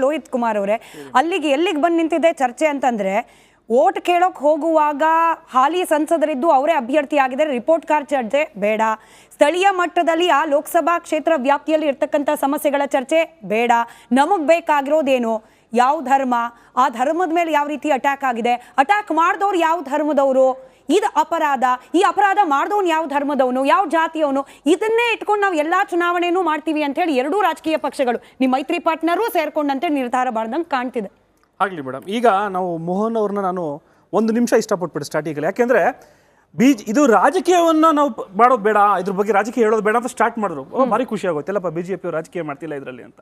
ಲೋಹಿತ್ ಕುಮಾರ್ ಅವರೇ, ಅಲ್ಲಿಗೆ ಎಲ್ಲಿಗೆ ಬಂದು ನಿಂತಿದೆ ಚರ್ಚೆ ಅಂತಂದ್ರೆ, ವೋಟ್ ಕೇಳೋಕೆ ಹೋಗುವಾಗ ಹಾಲಿ ಸಂಸದರಿದ್ದು ಅವರೇ ಅಭ್ಯರ್ಥಿ ಆಗಿದ್ದಾರೆ, ರಿಪೋರ್ಟ್ ಕಾರ್ಡ್ ಚರ್ಚೆ ಬೇಡ, ಸ್ಥಳೀಯ ಮಟ್ಟದಲ್ಲಿ ಆ ಲೋಕಸಭಾ ಕ್ಷೇತ್ರ ವ್ಯಾಪ್ತಿಯಲ್ಲಿ ಇರ್ತಕ್ಕಂಥ ಸಮಸ್ಯೆಗಳ ಚರ್ಚೆ ಬೇಡ, ನಮಗೆ ಬೇಕಾಗಿರೋದೇನು, ಯಾವ ಧರ್ಮ, ಆ ಧರ್ಮದ ಮೇಲೆ ಯಾವ ರೀತಿ ಅಟ್ಯಾಕ್ ಆಗಿದೆ, ಅಟ್ಯಾಕ್ ಮಾಡಿದವ್ರು ಯಾವ ಧರ್ಮದವರು, ಇದು ಅಪರಾಧ, ಈ ಅಪರಾಧ ಮಾಡಿದವನು ಯಾವ ಧರ್ಮದವನು, ಯಾವ ಜಾತಿಯವನು, ಇದನ್ನೇ ಇಟ್ಕೊಂಡು ನಾವು ಎಲ್ಲಾ ಚುನಾವಣೆನೂ ಮಾಡ್ತೀವಿ ಅಂತ ಹೇಳಿ ಎರಡೂ ರಾಜಕೀಯ ಪಕ್ಷಗಳು ನಿಮ್ಮ ಮೈತ್ರಿ ಪಾರ್ಟ್ನರೂ ಸೇರ್ಕೊಂಡಂತೆ ನಿರ್ಧಾರ ಮಾಡ್ದಂಗೆ ಕಾಣ್ತಿದೆ. ಆಗಲಿ ಮೇಡಮ್, ಈಗ ನಾವು ಮೋಹನ್ ಅವ್ರನ್ನ ನಾನು ಒಂದು ನಿಮಿಷ ಇಷ್ಟಪಟ್ಬಿಟ್ಟು ಸ್ಟಾರ್ಟಿಂಗಲ್ಲಿ, ಯಾಕೆಂದ್ರೆ ಇದು ರಾಜಕೀಯವನ್ನು ನಾವು ಮಾಡೋದು ಬೇಡ, ಇದ್ರ ಬಗ್ಗೆ ರಾಜಕೀಯ ಹೇಳೋದು ಬೇಡ ಅಂತ ಸ್ಟಾರ್ಟ್ ಮಾಡಿದ್ರು. ಭಾರಿ ಖುಷಿ ಆಗುತ್ತೆ, ಎಲ್ಲಪ್ಪ ಬಿಜೆಪಿ ರಾಜಕೀಯ ಮಾಡ್ತಿಲ್ಲ ಇದರಲ್ಲಿ ಅಂತ.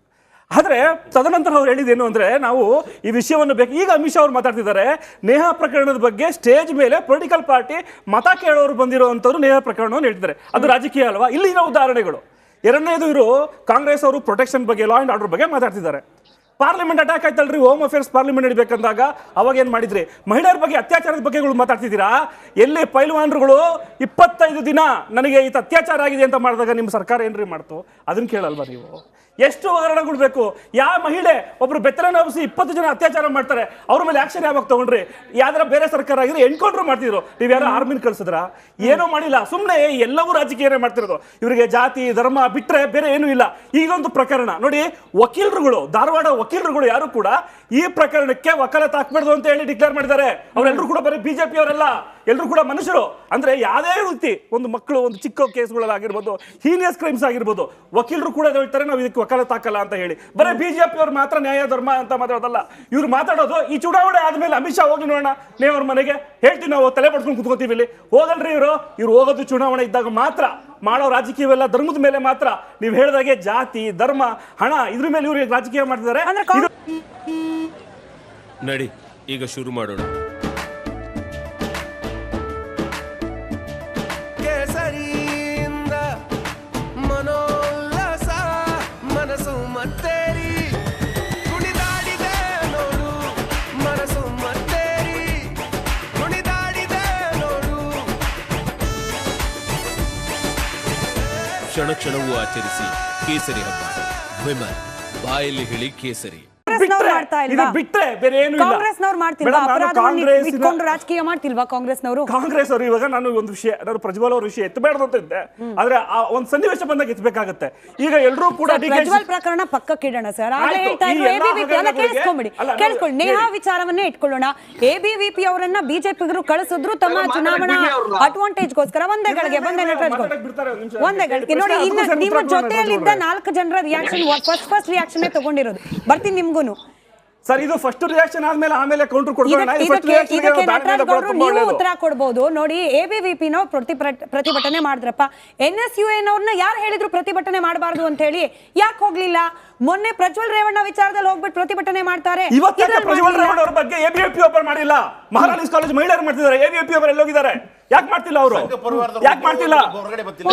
ಆದರೆ ತದನಂತರ ಅವ್ರು ಹೇಳಿದ್ದೇನು ಅಂದರೆ, ನಾವು ಈ ವಿಷಯವನ್ನು ಬೇಕು. ಈಗ ಅಮಿತ್ ಶಾ ಅವ್ರು ಮಾತಾಡ್ತಿದ್ದಾರೆ ನೇಹಾ ಪ್ರಕರಣದ ಬಗ್ಗೆ, ಸ್ಟೇಜ್ ಮೇಲೆ ಪೊಲಿಟಿಕಲ್ ಪಾರ್ಟಿ ಮತ ಕೇಳೋರು ಬಂದಿರುವಂಥವ್ರು ನೇಹಾ ಪ್ರಕರಣವನ್ನು ಹೇಳ್ತಿದ್ದಾರೆ. ಅದು ರಾಜಕೀಯ ಅಲ್ವಾ? ಇಲ್ಲಿನ ಉದಾಹರಣೆಗಳು. ಎರಡನೇದು, ಇವರು ಕಾಂಗ್ರೆಸ್ ಅವರು ಪ್ರೊಟೆಕ್ಷನ್ ಬಗ್ಗೆ, ಲಾ ಆ್ಯಂಡ್ ಆರ್ಡರ್ ಬಗ್ಗೆ ಮಾತಾಡ್ತಿದ್ದಾರೆ. ಪಾರ್ಲಿಮೆಂಟ್ ಅಟ್ಯಾಕ್ ಆಯ್ತಲ್ರಿ, ಹೋಮ್ ಅಫೇರ್ಸ್ ಪಾರ್ಲಿಮೆಂಟ್ ನಡಿಬೇಕಂದಾಗ ಅವಾಗ ಏನ್ ಮಾಡಿದ್ರಿ? ಮಹಿಳೆಯರ ಬಗ್ಗೆ ಅತ್ಯಾಚಾರದ ಬಗ್ಗೆಗಳು ಮಾತಾಡ್ತಿದ್ದೀರಾ. ಎಲ್ಲಿ ಪೈಲ್ವಾನ್ರುಗಳು 25 ದಿನ ನನಗೆ ಇದು ಅತ್ಯಾಚಾರ ಆಗಿದೆ ಅಂತ ಮಾಡಿದಾಗ ನಿಮ್ಮ ಸರ್ಕಾರ ಏನ್ರಿ ಮಾಡ್ತು? ಅದನ್ನ ಕೇಳಲ್ವಾ ನೀವು? ಎಷ್ಟು ಹಗರಣಗಳು ಬೇಕು? ಯಾವ ಮಹಿಳೆ ಒಬ್ರು ಬೆತ್ತರನ್ನ ಹಬ್ಬಿಸಿ 20 ಜನ ಅತ್ಯಾಚಾರ ಮಾಡ್ತಾರೆ, ಅವ್ರ ಮೇಲೆ ಆಕ್ಷನ್ ಯಾವಾಗ ತಗೊಂಡ್ರಿ? ಯಾವ್ದಾರ ಬೇರೆ ಸರ್ಕಾರ ಆಗಿದ್ರೆ ಎನ್ಕೌಂಟರ್ ಮಾಡ್ತಿದ್ರು, ನೀವು ಯಾರೋ ಆರ್ಮಿನ ಕಳ್ಸಿದ್ರ? ಏನೂ ಮಾಡಿಲ್ಲ, ಸುಮ್ಮನೆ ಎಲ್ಲವೂ ರಾಜಕೀಯನೇ ಮಾಡ್ತಿರೋದು. ಇವರಿಗೆ ಜಾತಿ ಧರ್ಮ ಬಿಟ್ರೆ ಬೇರೆ ಏನೂ ಇಲ್ಲ. ಈಗೊಂದು ಪ್ರಕರಣ ನೋಡಿ, ವಕೀಲರುಗಳು, ಧಾರವಾಡ ವಕೀಲರುಗಳು ಯಾರು ಕೂಡ ಈ ಪ್ರಕರಣಕ್ಕೆ ವಕಾಲತ್ ಹಾಕ್ಬಾರ್ದು ಅಂತ ಹೇಳಿ ಡಿಕ್ಲೇರ್ ಮಾಡಿದ್ದಾರೆ. ಅವರೆಲ್ಲರೂ ಕೂಡ ಬರೀ ಬಿಜೆಪಿ ಅವರೆಲ್ಲ, ಎಲ್ಲರೂ ಕೂಡ ಮನುಷ್ಯರು. ಅಂದ್ರೆ ಯಾವುದೇ ರೀತಿ ಒಂದು ಮಕ್ಕಳು, ಒಂದು ಚಿಕ್ಕ ಕೇಸ್ಗಳಾಗಿರ್ಬೋದು, ಹೀನಿಯಸ್ ಕ್ರೈಮ್ಸ್ ಆಗಿರ್ಬೋದು, ವಕೀಲರು ಕೂಡ ಹೇಳ್ತಾರೆ ನಾವು ಇದಕ್ಕೆ ವಕಾಲತ್ ಹಾಕಲ್ಲ ಅಂತ ಹೇಳಿ. ಬರೀ ಬಿಜೆಪಿ ಅವ್ರು ಮಾತ್ರ ನ್ಯಾಯ ಧರ್ಮ ಅಂತ ಮಾತಾಡೋದಲ್ಲ, ಇವ್ರು ಮಾತಾಡೋದು ಈ ಚುನಾವಣೆ ಆದ್ಮೇಲೆ ಅಮಿತ್ ಶಾ ಹೋಗಿ ನೋಡೋಣ ನೇವ್ರ ಮನೆಗೆ, ಹೇಳ್ತೀವಿ ನಾವು ತಲೆ ಪಡ್ಕೊಂಡು ಕುತ್ಕೋತೀವಿ ಇಲ್ಲಿ. ಹೋಗಲ್ರಿ ಇವರು ಹೋಗೋದು ಚುನಾವಣೆ ಇದ್ದಾಗ ಮಾತ್ರ, ಮಾಡೋ ರಾಜಕೀಯವೆಲ್ಲ ಧರ್ಮದ ಮೇಲೆ ಮಾತ್ರ. ನೀವು ಹೇಳಿದಾಗೆ ಜಾತಿ ಧರ್ಮ ಹಣ ಇದ್ರ ಮೇಲೆ ಇವ್ರು ರಾಜಕೀಯ ಮಾಡ್ತಿದ್ದಾರೆ. ನಡಿ ಈಗ ಶುರು ಮಾಡೋಣ. ಮನೋಲ್ಲಾಸ ಮನಸ್ಸು ಮತ್ತೇರಿ ಕುಣಿದಾಡಿದೆ ನೋಡು, ಮನಸ್ಸು ಮತ್ತೇರಿ ಕುಣಿದಾಡಿದೆ ನೋಡು. ಕ್ಷಣ ಕ್ಷಣವೂ ಆಚರಿಸಿ ಕೇಸರಿ ಹಬ್ಬ. ವಿಮಲ್ ಬಾಯಲ್ಲಿ ಹೇಳಿ ಕೇಸರಿ. ಬಿಟ್ರೆ ಬೇರೆ ಏನು ಇಲ್ಲ. ಕಾಂಗ್ರೆಸ್ನವ್ರು ಮಾಡ್ತಿಲ್ವಾ? ಅಪರಾಧವನ್ನು ಇಟ್ಕೊಂಡು ರಾಜಕೀಯ ಮಾಡ್ತಿಲ್ವಾ ಕಾಂಗ್ರೆಸ್ನವರು? ಕಾಂಗ್ರೆಸ್ ಅವರು ಇವಾಗ ನಾನು ಒಂದು ವಿಷಯ, ನಾನು ಪ್ರಜ್ವಲ್ ಅವ್ರ ವಿಷಯ ಎತ್ತಬೇಡದು ಅಂತ ಇದ್ದೆ, ಆದ್ರೆ ಆ ಒಂದು ಸನ್ನಿವೇಶ ಬಂದಾಗ ಎತ್ತಬೇಕಾಗತ್ತೆ. ಈಗ ಎಲ್ಲರೂ ಕೂಡ ಪ್ರಜ್ವಲ್ ಪ್ರಕರಣ ಪಕ್ಕಕ್ಕಿಡೋಣ ಸರ್. ಆಗಲೇ ಹೇಳ್ತಾ ಇದ್ರು ಎಬಿವಿಪಿ ಅಲ್ಲ, ಕೇಳಿಸ್ಕೊಂಬಿಡಿ, ಕೇಳಿಸ್ಕೊಳ್ಳಿ. ನೇಹಾ ವಿಚಾರವನ್ನೇ ಇಟ್ಕೊಳ್ಳೋಣ. ಎಬಿವಿಪಿ ಅವರನ್ನ ಬಿಜೆಪಿಗರು ಕಳಿಸಿದ್ರು ತಮ್ಮ ಚುನಾವಣಾ ಅಡ್ವಾಂಟೇಜ್ಗೋಸ್ಕರ. ಒಂದೇ ಗಳಿಗೆ ಬಂದೇ ಒಂದೇ ಗಳಿಗೆ ನೋಡಿ. ಇನ್ನು ನಿಮ್ಮ ಜೊತೆಯಲ್ಲಿದ್ದ 4 ಜನರ ರಿಯಾಕ್ಷನ್ ಫಸ್ಟ್ ರಿಯಾಕ್ಷನ್ ತಗೊಂಡಿರೋದು. ಬರ್ತೀನಿ ನಿಮ್ಗೂನು ಸರ್. ಇದು ಫಸ್ಟ್ ರಿಯಾಕ್ಷನ್ ಆದ್ಮೇಲೆ ಆಮೇಲೆ ಕೌಂಟರ್ ಕೊಡ್ತಾರೆ. ನೀವು ಉತ್ತರ ಕೊಡ್ಬೋದು ನೋಡಿ. ಎಬಿವಿಪಿ ನವರು ಪ್ರತಿಭಟನೆ ಮಾಡಿದ್ರಪ್ಪ, NSUN ಅವ್ರನ್ನ ಯಾರು ಹೇಳಿದ್ರು ಪ್ರತಿಭಟನೆ ಮಾಡಬಾರ್ದು ಅಂತ ಹೇಳಿ? ಯಾಕೆ ಹೋಗ್ಲಿಲ್ಲ? ಮೊನ್ನೆ ಪ್ರಜ್ವಲ್ ರೇವಣ್ಣ ವಿಚಾರದಲ್ಲಿ ಹೋಗ್ಬಿಟ್ಟು ಪ್ರತಿಭಟನೆ ಮಾಡ್ತಾರೆ. ಪ್ರಜ್ವಲ್ ರೇವಣ್ಣ ಅವ್ರ ಬಗ್ಗೆ ಎಬಿವಿಪಿ ಒಬ್ಬರು ಮಾಡಿಲ್ಲ, ಮಹಾರಾಣೀಸ್ ಕಾಲೇಜ್ ಮಹಿಳೆಯರು ಮಾಡ್ತಿದ್ದಾರೆ. ಎಬಿವಿಪಿ ಅವರು ಎಲ್ಲೋಗಿದ್ದಾರೆ? ಯಾಕೆ ಮಾಡ್ತಿಲ್ಲ ಅವರು? ಯಾಕೆ ಮಾಡ್ತಿಲ್ಲ?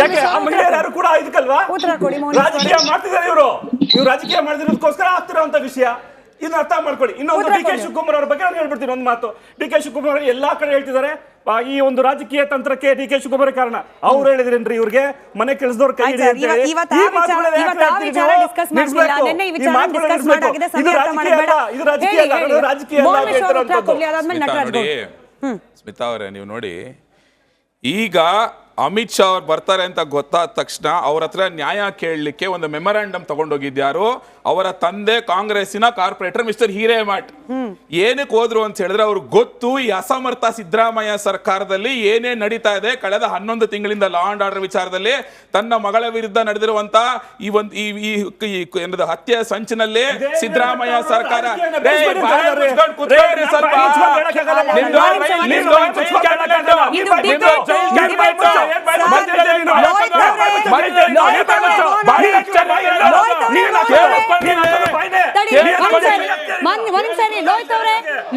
ಯಾಕೆ ಆ ಮಹಿಳೆಯರು ಯಾರು ಕೂಡ ಇದಕ್ಕಲ್ವಾ ಉತ್ತರ ಕೊಡಿ. ರಾಜಕೀಯ ಮಾಡ್ತಿದ್ದಾರೆ ಇವರು ರಾಜಕೀಯ ಮಾಡಿರೋದಕ್ಕೋಸ್ಕರ ಆಗ್ತಿರೋಂಥ ವಿಷಯ. ಇದನ್ನ ಅರ್ಥ ಮಾಡ್ಕೊಳ್ಳಿ. ಇನ್ನೊಂದು ಡಿ.ಕೆ. ಶಿವಕುಮಾರ್ ಅವ್ರ ಬಗ್ಗೆ ನಾನು ಹೇಳ್ಬಿಡ್ತೀನಿ ಒಂದು ಮಾತು. ಡಿ.ಕೆ. ಶಿವಕುಮಾರ್ ಎಲ್ಲಾ ಕಡೆ ಹೇಳ್ತಿದ್ದಾರೆ ಈ ಒಂದು ರಾಜಕೀಯ ತಂತ್ರಕ್ಕೆ ಡಿ.ಕೆ. ಶಿವಕುಮಾರ್ ಕಾರಣ. ಅವ್ರು ಹೇಳಿದ್ರೇನ್ರಿ ಇವ್ರಿಗೆ ಮನೆ ಕೆಲಸದವ್ರ ಕೈ ಹಿಡಿ ಅಂತ ಹೇಳಿ? ಸ್ಮಿತಾ ಅವರೇ, ನೀವು ನೋಡಿ, ಈಗ ಅಮಿತ್ ಶಾ ಅವ್ರು ಬರ್ತಾರೆ ಅಂತ ಗೊತ್ತಾದ ತಕ್ಷಣ ಅವ್ರ ಹತ್ರ ನ್ಯಾಯ ಕೇಳಲಿಕ್ಕೆ ಒಂದು ಮೆಮೊರಾಂಡಮ್ ತಗೊಂಡೋಗಿದ್ಯಾರು? ಅವರ ತಂದೆ ಕಾಂಗ್ರೆಸ್ಸಿನ ಕಾರ್ಪೊರೇಟರ್ ಮಿಸ್ಟರ್ ಹಿರೇಮಠ್. ಏನಕ್ಕೆ ಹೋದ್ರು ಅಂತ ಹೇಳಿದ್ರೆ, ಅವ್ರಿಗೆ ಗೊತ್ತು ಈ ಅಸಮರ್ಥ ಸಿದ್ದರಾಮಯ್ಯ ಸರ್ಕಾರದಲ್ಲಿ ಏನೇ ನಡೀತಾ ಇದೆ. ಕಳೆದ 11 ತಿಂಗಳಿಂದ ಲಾ ಅಂಡ್ ಆರ್ಡರ್ ವಿಚಾರದಲ್ಲಿ ತನ್ನ ಮಗಳ ವಿರುದ್ಧ ನಡೆದಿರುವಂತ ಈ ಒಂದು ಹತ್ಯೆ ಸಂಚಿನಲ್ಲಿ ಸಿದ್ದರಾಮಯ್ಯ ಸರ್ಕಾರ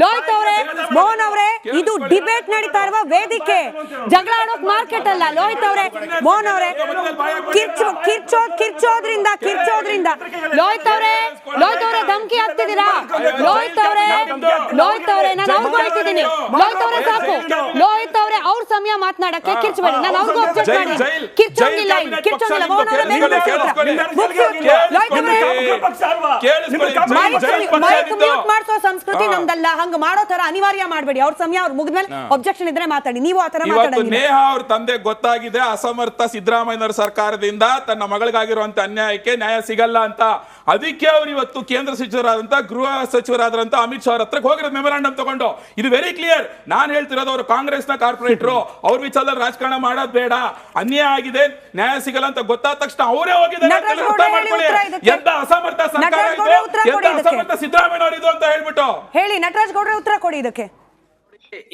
ಲೋಹಿತ್ ಅವರೇ, ಮೋಹನ್ ಅವರೇ, ಇದು ಡಿಬೇಟ್ ನಡೀತಾ ಇರುವ ವೇದಿಕೆ, ಜಗಳ ಆಡೋಕ್ ಮಾರ್ಕೆಟ್ ಅಲ್ಲ. ಲೋಹಿತ್ ಅವರೇ, ಮೋಹನ್ ಅವರೇ, ಕಿರ್ಚೋದ್ರಿಂದ ಲೋಹಿತ್ ಅವರೇ ಧಮಕಿ ಆಗ್ತಿದೆ. ಮಾಡ್ತೀರಾ? ಲೋಹಿತ್ ಅವರೇ ನಾನು ಅವ್ರಿಗೂ ಹೇಳ್ತಿದ್ದೀನಿ, ಲೋಹಿತ್ ಅವರೇ ಸಾಕು, ಲೋಹಿತ್ ಅವರೇ ಅವ್ರ ಸಮಯ ಮಾತನಾಡಕ್ಕೆ ಕಿರ್ಚಬೇಡಿ. ನಾನು ಅವ್ರಿಗೂ ಅಬ್ಜೆಕ್ಟ್ ಮಾಡಿ ಕಿರ್ಚೋಂಗಿಲ್ಲ, ಮೋಹನ್ ಅವರೇ ಮೈಕ್ ಮ್ಯೂಟ್ ಮಾಡಿಸೋ ಸಂಸ್ಕೃತಿ ನಮ್ದಲ್ಲ, ಹಂಗ ಮಾಡೋ ತರ ಅನಿವಾರ್ಯ ಮಾಡಬೇಡಿ. ಅವ್ರ ಸಮಯ ಅವ್ರು ಮುಗಿದ್ಮೇಲೆ ಅಬ್ಜೆಕ್ಷನ್ ಇದ್ರೆ ಮಾತಾಡಿ, ನೀವು ಆ ತರ ಮಾತಾಡಂಗಿಲ್ಲ. ನೇಹಾ ಅವ್ರ ತಂದೆ ಗೊತ್ತಾಗಿದೆ ಅಸಮರ್ಥ ಸಿದ್ದರಾಮಯ್ಯನವರ ಸರ್ಕಾರದಿಂದ ತನ್ನ ಮಗಳಿಗಾಗಿರುವಂತ ಅನ್ಯಾಯಕ್ಕೆ ನ್ಯಾಯ ಸಿಗಲ್ಲ ಅಂತ. ಅದಕ್ಕೆ ಅವ್ರು ಇವತ್ತು ಕೇಂದ್ರ ಸಚಿವರಾದಂತ ಗೃಹ ಸಚಿವರಾದಂತ ಅಮಿತ್ ಶಾ ಅವ್ರ ಹತ್ರ ಹೋಗಿರೋದು ಮೆಮೊರಾಂಡಮ್ ತಗೊಂಡು. ಇದು ವೆರಿ ಕ್ಲಿಯರ್. ನಾನು ಹೇಳ್ತಿರೋದು ಅವರು ಕಾಂಗ್ರೆಸ್ ನ ಕಾರ್ಪೊರೇಟರು, ಅವ್ರ ವಿಚಾರದಲ್ಲಿ ರಾಜಕಾರಣ ಮಾಡೋದು ಬೇಡ. ಅನ್ಯಾಯ ಆಗಿದೆ, ನ್ಯಾಯ ಸಿಗಲ್ಲ ಅಂತ ಗೊತ್ತಾದ ತಕ್ಷಣ ಅವರೇ ಹೋಗಿದ್ದಾರೆ. ಎಂತ ಅಸಮರ್ಥ ಸರ್ಕಾರ ಇದು, ಎಂತ ಅಸಮರ್ಥ ಸಿದ್ದರಾಮಯ್ಯ ಅವರು ಇದು ಅಂತ ಹೇಳ್ಬಿಟ್ಟು ಹೇಳಿ. ನಟರಾಜ್ ಗೌಡ್ರೆ ಉತ್ತರ ಕೊಡಿ ಇದಕ್ಕೆ.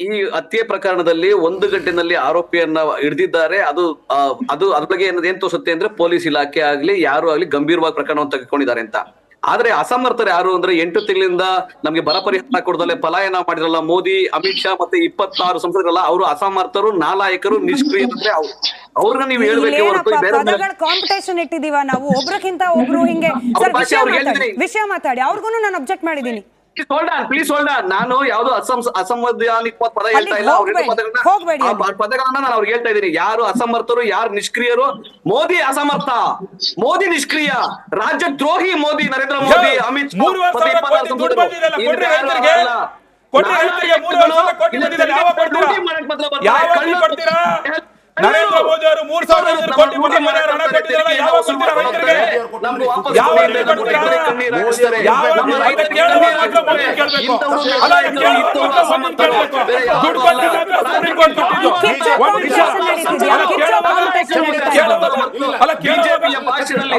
ಈ ಹತ್ಯೆ ಪ್ರಕರಣದಲ್ಲಿ 1 ಗಂಟೆನಲ್ಲಿ ಆರೋಪಿಯನ್ನ ಹಿಡಿದಿದ್ದಾರೆ. ಅದು ಅದ್ರ ಬಗ್ಗೆ ಏನ್ ತೋರಿಸುತ್ತೆ ಅಂದ್ರೆ ಪೊಲೀಸ್ ಇಲಾಖೆ ಆಗ್ಲಿ ಯಾರು ಆಗ್ಲಿ ಗಂಭೀರವಾಗಿ ಪ್ರಕರಣವನ್ನು ತೆಗೆದುಕೊಂಡಿದ್ದಾರೆ ಅಂತ. ಆದ್ರೆ ಅಸಮರ್ಥರು ಯಾರು ಅಂದ್ರೆ 8 ತಿಂಗಳಿಂದ ನಮ್ಗೆ ಬರ ಪರಿಹಾರ ಕೊಡದಲ್ಲೇ ಪಲಾಯನ ಮಾಡಿರಲ್ಲ ಮೋದಿ, ಅಮಿತ್ ಶಾ ಮತ್ತೆ 26 ಸಂಸದರಲ್ಲ, ಅವರು ಅಸಮರ್ಥರು, ನಾಲಾಯಕರು, ನಿಷ್ಕ್ರಿಯ. ಅಂದ್ರೆ ಅವ್ರನ್ನ ನೀವು ಹೇಳ್ಬೇಕು ಹೊರತು ಬೇರೆ ಕಾಂಪಿಟೇಷನ್ ಇಟ್ಟಿದೀವ ನಾವು, ಒಬ್ರಕ್ಕಿಂತ ಒಬ್ರು ಹಿಂಗೆ ವಿಷಯ ಮಾತಾಡಿ. ಅವ್ರಿಗೂ ನಾನು ಅಬ್ಜೆಕ್ಟ್ ಮಾಡಿದೀನಿ. Please hold on. ನಾನು ಯಾವ್ದು ಅಸಂವಿಧಾನಿಕ ಪದ ಹೇಳ್ತಾ ಇಲ್ಲ. ಪದಗಳನ್ನ ನಾನು ಅವ್ರಿಗೆ ಹೇಳ್ತಾ ಇದ್ದೀನಿ. ಯಾರು ಅಸಮರ್ಥರು, ಯಾರು ನಿಷ್ಕ್ರಿಯರು? ಮೋದಿ ಅಸಮರ್ಥ, ಮೋದಿ ನಿಷ್ಕ್ರಿಯ, ರಾಜ್ಯ ದ್ರೋಹಿ ಮೋದಿ, ನರೇಂದ್ರ ಮೋದಿ, ಅಮಿತ್ ನರೇಂದ್ರ ಮೋದಿ ಅವರು 3,000 ಕೋಟಿ ಹಣ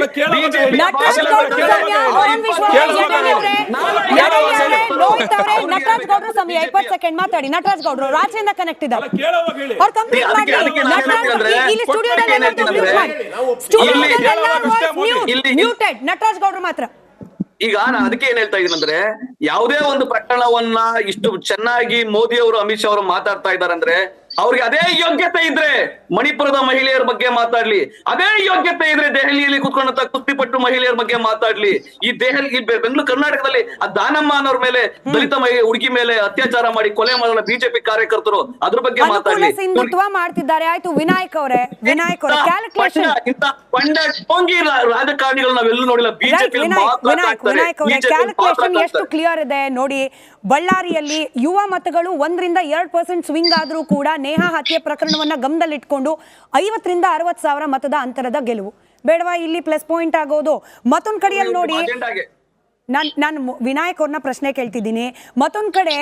ಕೊಟ್ಟಿದ್ದಾರೆ. ನಟರಾಜ್ ಗೌಡ್ರು ಸಮಯ 20 ಸೆಕೆಂಡ್ ಮಾತಾಡಿ. ನಟರಾಜ್ ಗೌಡ್ರು ರಾಜ್ಯದಿಂದ ಕನೆಕ್ಟ್ ಇದ್ದಾರೆ, ಅವ್ರು ಕಂಪ್ಲೀಟ್ ಮಾಡಿ. ನಟರಾಜ್ ಗೌಡ್ರು ಮಾತ್ರ. ಈಗ ನಾನು ಅದಕ್ಕೆ ಏನ್ ಹೇಳ್ತಾ ಇದ್ದೀನಿ ಅಂದ್ರೆ, ಯಾವುದೇ ಒಂದು ಪ್ರಕರಣವನ್ನ ಇಷ್ಟು ಚೆನ್ನಾಗಿ ಮೋದಿ ಅವರು, ಅಮಿತ್ ಶಾ ಅವರು ಮಾತಾಡ್ತಾ ಇದ್ದಾರೆ ಅಂದ್ರೆ ಅವ್ರಿಗೆ ಅದೇ ಯೋಗ್ಯತೆ ಇದ್ರೆ ಮಣಿಪುರದ ಮಹಿಳೆಯರ ಬಗ್ಗೆ ಮಾತಾಡ್ಲಿ, ಅದೇ ಯೋಗ್ಯತೆ ಇದ್ರೆ ದೆಹಲಿಯಲ್ಲಿ ಕುತ್ಕೊಂಡಂತ ಕುಸ್ತಿಪಟ್ಟು ಮಹಿಳೆಯರ ಬಗ್ಗೆ ಮಾತಾಡ್ಲಿ. ಈ ಬೆಂಗಳೂರು ಕರ್ನಾಟಕದಲ್ಲಿ ಆ ದಾನಮ್ಮ ಅನ್ನೋರ್ ಮೇಲೆ, ದಲಿತ ಹುಡುಗಿ ಮೇಲೆ ಅತ್ಯಾಚಾರ ಮಾಡಿ ಕೊಲೆ ಮಾಡೋ ಬಿಜೆಪಿ ಕಾರ್ಯಕರ್ತರು, ಅದ್ರ ಬಗ್ಗೆ ಮಾತಾಡ್ಲಿ. ಸಿಂಧುತ್ವ ಮಾಡ್ತಿದ್ದಾರೆ. ಆಯ್ತು ವಿನಾಯಕ್ ಅವರೇ, ವಿನಾಯಕ್ ಅವರೇ ಕ್ಯಾಲ್ಕುಲೇಷನ್ ಇಂತ ಪಂಡ ಟೋಂಗಿ ರಾಜಕಾರಣಿಗಳು ನಾವೆಲ್ಲೂ ನೋಡಿಲ್ಲ. ಬಿಜೆಪಿ ವಿನಾಯಕ್ ಅವರೇ ಕ್ಯಾಲ್ಕುಲೇಷನ್ ಎಷ್ಟು ಕ್ಲಿಯರ್ ಇದೆ ನೋಡಿ. ಬಳ್ಳಾರಿಯಲ್ಲಿ ಯುವ ಮತಗಳು 1ರಿಂದ 2% ಸ್ವಿಂಗ್ ಆದ್ರೂ ಕೂಡ ನೇಹಾ ಹತ್ಯೆ ಪ್ರಕರಣವನ್ನ ಗಮನದಲ್ಲಿಟ್ಕೊಂಡು 50ರಿಂದ 60 ಸಾವಿರ ಮತದ ಅಂತರದ ಗೆಲುವು ಬೇಡವಾ? ಇಲ್ಲಿ ಪ್ಲಸ್ ಪಾಯಿಂಟ್ ಆಗೋದು. ಮತ್ತೊಂದ್ ಕಡೆಯಲ್ಲಿ ನೋಡಿ, ನಾನು ವಿನಾಯಕ್ ಅವ್ರನ್ನ ಪ್ರಶ್ನೆ ಕೇಳ್ತಿದ್ದೀನಿ. ಮತ್ತೊಂದ್ ಕಡೆ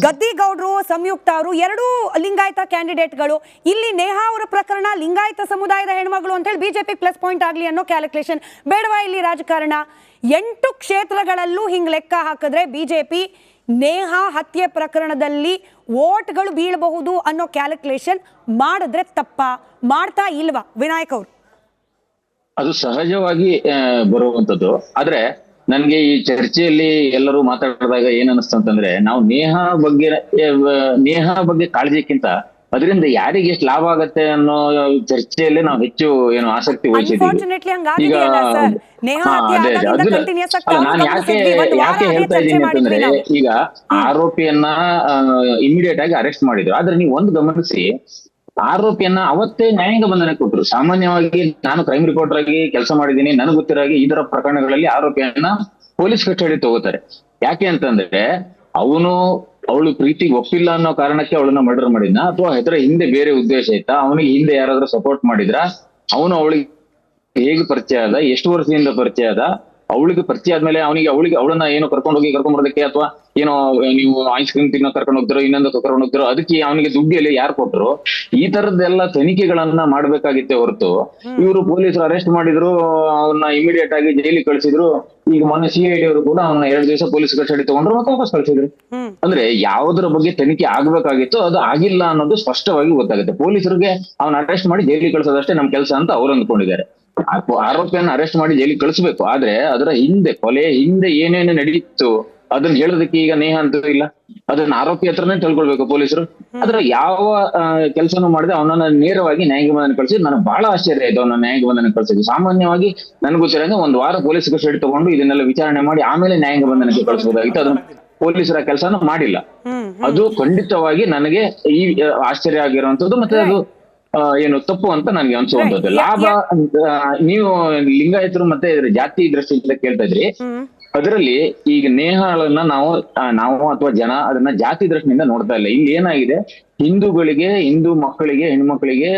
ಗದ್ದಿಗೌಡ್ರು, ಸಂಯುಕ್ತ ಅವರು ಎರಡೂ ಲಿಂಗಾಯತ ಕ್ಯಾಂಡಿಡೇಟ್ಗಳು. ಇಲ್ಲಿ ನೇಹಾ ಅವರ ಪ್ರಕರಣ ಲಿಂಗಾಯತ ಸಮುದಾಯದ ಹೆಣ್ಮಗಳು ಅಂತ ಹೇಳಿ ಬಿಜೆಪಿ ಪ್ಲಸ್ ಪಾಯಿಂಟ್ ಆಗ್ಲಿ ಅನ್ನೋ ಕ್ಯಾಲ್ಕುಲೇಷನ್ ಬೇಡವಾ ಇಲ್ಲಿ ರಾಜಕಾರಣ? 8 ಕ್ಷೇತ್ರಗಳಲ್ಲೂ ಹಿಂಗ್ ಲೆಕ್ಕ ಹಾಕಿದ್ರೆ ಬಿಜೆಪಿ ನೇಹಾ ಹತ್ಯೆ ಪ್ರಕರಣದಲ್ಲಿ ವೋಟ್ಗಳು ಬೀಳಬಹುದು ಅನ್ನೋ ಕ್ಯಾಲ್ಕುಲೇಷನ್ ಮಾಡಿದ್ರೆ ತಪ್ಪಾ? ಮಾಡ್ತಾ ಇಲ್ವಾ ವಿನಾಯಕ್ ಅವರು? ಅದು ಸಹಜವಾಗಿ ಬರುವಂತದ್ದು. ಆದ್ರೆ ನನ್ಗೆ ಈ ಚರ್ಚೆಯಲ್ಲಿ ಎಲ್ಲರೂ ಮಾತಾಡಿದಾಗ ಏನ್ ಅನಿಸ್ತು ಅಂತಂದ್ರೆ, ನಾವು ನೇಹಾ ಬಗ್ಗೆ ಕಾಳಜಿಕ್ಕಿಂತ ಅದರಿಂದ ಯಾರಿಗೆ ಎಷ್ಟು ಲಾಭ ಆಗತ್ತೆ ಅನ್ನೋ ಚರ್ಚೆಯಲ್ಲಿ ನಾವು ಹೆಚ್ಚು ಆಸಕ್ತಿ ವಹಿಸಿದ್ದೀವಿ. ನಾನು ಯಾಕೆ ಹೇಳ್ತಾ ಇದ್ದೀನಿ ಅಂತಂದ್ರೆ, ಈಗ ಆರೋಪಿಯನ್ನ ಇಮಿಡಿಯೇಟ್ ಆಗಿ ಅರೆಸ್ಟ್ ಮಾಡಿದ್ರು. ಆದ್ರೆ ನೀವು ಒಂದು ಗಮನಿಸಿ, ಆರೋಪಿಯನ್ನ ಅವತ್ತೇ ನ್ಯಾಯಾಂಗ ಬಂಧನ ಕೊಟ್ಟರು. ಸಾಮಾನ್ಯವಾಗಿ ನಾನು ಕ್ರೈಮ್ ರಿಪೋರ್ಟರ್ ಆಗಿ ಕೆಲಸ ಮಾಡಿದ್ದೀನಿ, ನನಗೆ ಗೊತ್ತಿರೋ ಹಾಗೆ ಇದರ ಪ್ರಕರಣಗಳಲ್ಲಿ ಆರೋಪಿಯನ್ನ ಪೊಲೀಸ್ ಕಸ್ಟಡಿ ತಗೋತಾರೆ. ಯಾಕೆ ಅಂತಂದ್ರೆ ಅವಳು ಪ್ರೀತಿಗೆ ಒಪ್ಪಿಲ್ಲ ಅನ್ನೋ ಕಾರಣಕ್ಕೆ ಅವಳನ್ನ ಮರ್ಡರ್ ಮಾಡಿದ್ನ, ಅಥವಾ ಇದರ ಹಿಂದೆ ಬೇರೆ ಉದ್ದೇಶ ಇತ್ತಾ, ಅವನಿಗೆ ಹಿಂದೆ ಯಾರಾದ್ರೂ ಸಪೋರ್ಟ್ ಮಾಡಿದ್ರ, ಅವಳಿಗೆ ಹೇಗೆ ಪರಿಚಯ ಆದ, ಎಷ್ಟು ವರ್ಷದಿಂದ ಪರಿಚಯ ಆದ, ಅವಳಿಗೆ ಪರಿಚಯ ಆದ್ಮೇಲೆ ಅವಳನ್ನ ಕರ್ಕೊಂಡ್ ಬರೋದಕ್ಕೆ ಅಥವಾ ನೀವು ಐಸ್ ಕ್ರೀಮ್ ತಿನ್ನೋ ಕರ್ಕೊಂಡು ಹೋಗ್ತಿರೋ, ಇನ್ನೊಂದು ಕರ್ಕೊಂಡು ಹೋಗ್ತಿರೋ, ಅದಕ್ಕೆ ಅವನಿಗೆ ದುಡ್ಡು ಯಾರು ಕೊಟ್ಟರು? ಈ ತರದ್ದೆಲ್ಲ ತನಿಖೆಗಳನ್ನ ಮಾಡ್ಬೇಕಾಗಿತ್ತೆ ಹೊರತು ಇವರು ಪೊಲೀಸರು ಅರೆಸ್ಟ್ ಮಾಡಿದ್ರು, ಅವನ್ನ ಇಮಿಡಿಯೇಟ್ ಆಗಿ ಜೈಲಿಗೆ ಕಳಿಸಿದ್ರು. ಈಗ ಮೊನ್ನೆ CID ಅವರು ಕೂಡ ಅವನ್ನ 2 ದಿವಸ ಪೊಲೀಸ್ ಕಸ್ಟಡಿ ತಗೊಂಡ್ರು, ಮತ್ತೆ ವಾಪಸ್ ಕಳಿಸಿದ್ರು. ಅಂದ್ರೆ ಯಾವುದರ ಬಗ್ಗೆ ತನಿಖೆ ಆಗ್ಬೇಕಾಗಿತ್ತು ಅದು ಆಗಿಲ್ಲ ಅನ್ನೋದು ಸ್ಪಷ್ಟವಾಗಿ ಗೊತ್ತಾಗುತ್ತೆ. ಪೊಲೀಸರಿಗೆ ಅವನ್ನ ಅರೆಸ್ಟ್ ಮಾಡಿ ಜೈಲಿಗೆ ಕಳಿಸೋದಷ್ಟೇ ನಮ್ ಕೆಲಸ ಅಂತ ಅವ್ರು ಅಂದ್ಕೊಂಡಿದ್ದಾರೆ. ಆರೋಪಿಯನ್ನ ಅರೆಸ್ಟ್ ಮಾಡಿ ಜೈಲಿಗೆ ಕಳಿಸ್ಬೇಕು. ಆದ್ರೆ ಅದರ ಕೊಲೆ ಹಿಂದೆ ಏನೇನು ನಡೀತು ಅದನ್ನ ಹೇಳೋದಕ್ಕೆ ಈಗ ನೇಹ ಅಂತೂ ಇಲ್ಲ. ಅದನ್ನ ಆರೋಪಿ ಹತ್ರನೇ ತಿಳ್ಕೊಳ್ಬೇಕು ಪೊಲೀಸರು. ಅದ್ರ ಯಾವ ಕೆಲಸನೂ ಮಾಡಿದೆ ಅವನನ್ನ ನೇರವಾಗಿ ನ್ಯಾಯಾಂಗ ಬಂಧನ ಕಳಿಸಿದ್ ನನಗೆ ಬಹಳ ಆಶ್ಚರ್ಯ ಆಯ್ತು. ಅವನ ನ್ಯಾಯಾಂಗ ಬಂಧನ ಕಳಿಸಿದ್ದು ಸಾಮಾನ್ಯವಾಗಿ ನನಗೆ ಗೊತ್ತಿರಂಗೆ ಒಂದು ವಾರ ಪೊಲೀಸ್ ಕಸ್ಟಡಿ ತಗೊಂಡು ಇದನ್ನೆಲ್ಲ ವಿಚಾರಣೆ ಮಾಡಿ ಆಮೇಲೆ ನ್ಯಾಯಾಂಗ ಬಂಧನಕ್ಕೆ ಕಳಿಸಬಹುದಾಗಿತ್ತು. ಅದನ್ನ ಪೊಲೀಸರ ಕೆಲಸನ ಮಾಡಿಲ್ಲ. ಅದು ಖಂಡಿತವಾಗಿ ನನಗೆ ಈ ಆಶ್ಚರ್ಯ ಆಗಿರುವಂತದ್ದು. ಮತ್ತೆ ಅದು ಏನು ತಪ್ಪು ಅಂತ ನನಗೆ ಅನ್ಸುವಂತದ್ದು. ಲಾಭ ನೀವು ಲಿಂಗಾಯತರು ಮತ್ತೆ ಜಾತಿ ದೃಷ್ಟಿಯಿಂದ ಕೇಳ್ತಾ ಇದ್ರಿ. ಅದರಲ್ಲಿ ಈಗ ನೇಹಾಳನ್ನ ನಾವು ಅಥವಾ ಜನ ಅದನ್ನ ಜಾತಿ ದೃಷ್ಟಿಯಿಂದ ನೋಡ್ತಾ ಇಲ್ಲ. ಇಲ್ಲಿ ಏನಾಗಿದೆ, ಹಿಂದೂಗಳಿಗೆ, ಹಿಂದೂ ಮಕ್ಕಳಿಗೆ, ಹೆಣ್ಮಕ್ಳಿಗೆ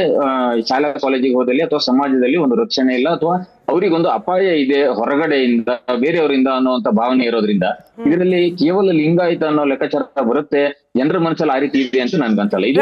ಶಾಲಾ ಕಾಲೇಜಿಗೆ ಹೋದಲ್ಲಿ ಅಥವಾ ಸಮಾಜದಲ್ಲಿ ಒಂದು ರಕ್ಷಣೆ ಇಲ್ಲ, ಅಥವಾ ಅವರಿಗೊಂದು ಅಪಾಯ ಇದೆ ಹೊರಗಡೆಯಿಂದ ಬೇರೆಯವರಿಂದ ಅನ್ನುವಂತ ಭಾವನೆ ಇರೋದ್ರಿಂದ ಇದರಲ್ಲಿ ಕೇವಲ ಲಿಂಗಾಯತ ಅನ್ನೋ ಲೆಕ್ಕಾಚಾರ ಬರುತ್ತೆ. ಜನರ ಮನಸ್ಸಲ್ಲಿ ಆ ರೀತಿ ಇದೆ ಅಂತ ನನ್ಗನ್ಸಲ್ಲ. ಇದು